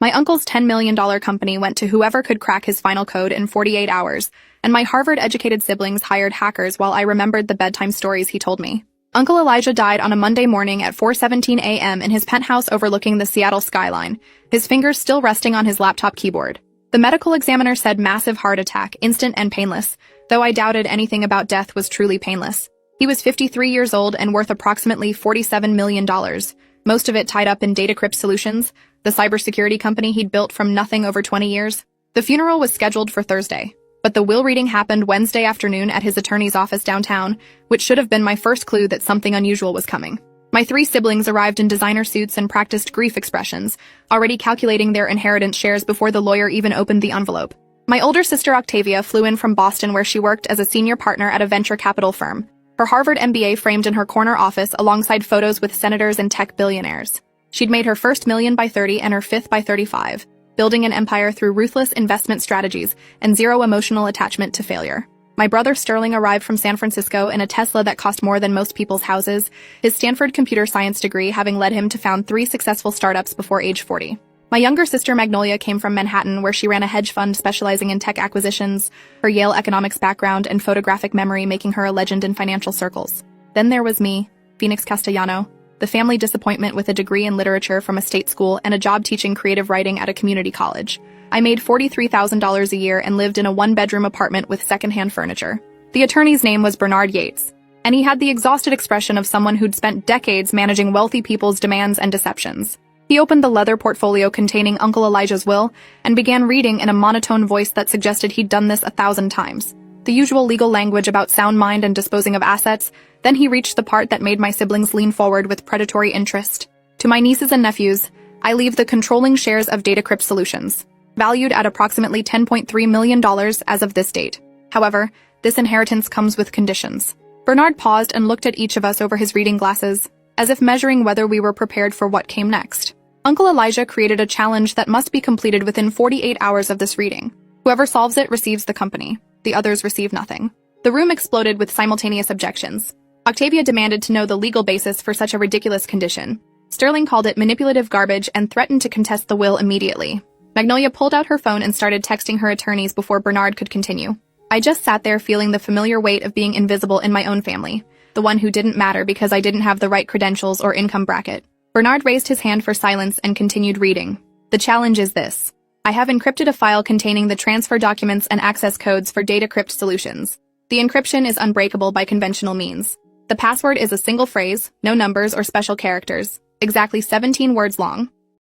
My uncle's $10 million company went to whoever could crack his final code in 48 hours, and my Harvard-educated siblings hired hackers while I remembered the bedtime stories he told me. Uncle Elijah died on a Monday morning at 4:17 a.m. in his penthouse overlooking the Seattle skyline, his fingers still resting on his laptop keyboard. The medical examiner said massive heart attack, instant and painless, though I doubted anything about death was truly painless. He was 53 years old and worth approximately $47 million, most of it tied up in Datacrypt Solutions, the cybersecurity company he'd built from nothing over 20 years. The funeral was scheduled for Thursday, but the will reading happened Wednesday afternoon at his attorney's office downtown, which should have been my first clue that something unusual was coming. My 3 siblings arrived in designer suits and practiced grief expressions, already calculating their inheritance shares before the lawyer even opened the envelope. My older sister Octavia flew in from Boston where she worked as a senior partner at a venture capital firm, her Harvard MBA framed in her corner office alongside photos with senators and tech billionaires. She'd made her first million by 30 and her fifth by 35, building an empire through ruthless investment strategies and zero emotional attachment to failure. My brother Sterling arrived from San Francisco in a Tesla that cost more than most people's houses, his Stanford computer science degree having led him to found 3 successful startups before age 40. My younger sister Magnolia came from Manhattan, where she ran a hedge fund specializing in tech acquisitions, her Yale economics background and photographic memory making her a legend in financial circles. Then there was me, Phoenix Castellano, the family disappointment with a degree in literature from a state school and a job teaching creative writing at a community college. I made $43,000 a year and lived in a 1-bedroom apartment with secondhand furniture. The attorney's name was Bernard Yates, and he had the exhausted expression of someone who'd spent decades managing wealthy people's demands and deceptions. He opened the leather portfolio containing Uncle Elijah's will and began reading in a monotone voice that suggested he'd done this 1,000 times. The usual legal language about sound mind and disposing of assets. Then he reached the part that made my siblings lean forward with predatory interest. To my nieces and nephews, I leave the controlling shares of Datacrypt Solutions, valued at approximately $10.3 million as of this date. However, this inheritance comes with conditions. Bernard paused and looked at each of us over his reading glasses, as if measuring whether we were prepared for what came next. Uncle Elijah created a challenge that must be completed within 48 hours of this reading. Whoever solves it receives the company. The others receive nothing. The room exploded with simultaneous objections. Octavia demanded to know the legal basis for such a ridiculous condition. Sterling called it manipulative garbage and threatened to contest the will immediately. Magnolia pulled out her phone and started texting her attorneys before Bernard could continue. I just sat there feeling the familiar weight of being invisible in my own family, the one who didn't matter because I didn't have the right credentials or income bracket. Bernard raised his hand for silence and continued reading. The challenge is this. I have encrypted a file containing the transfer documents and access codes for Datacrypt Solutions. The encryption is unbreakable by conventional means. The password is a single phrase, no numbers or special characters, exactly 17 words long.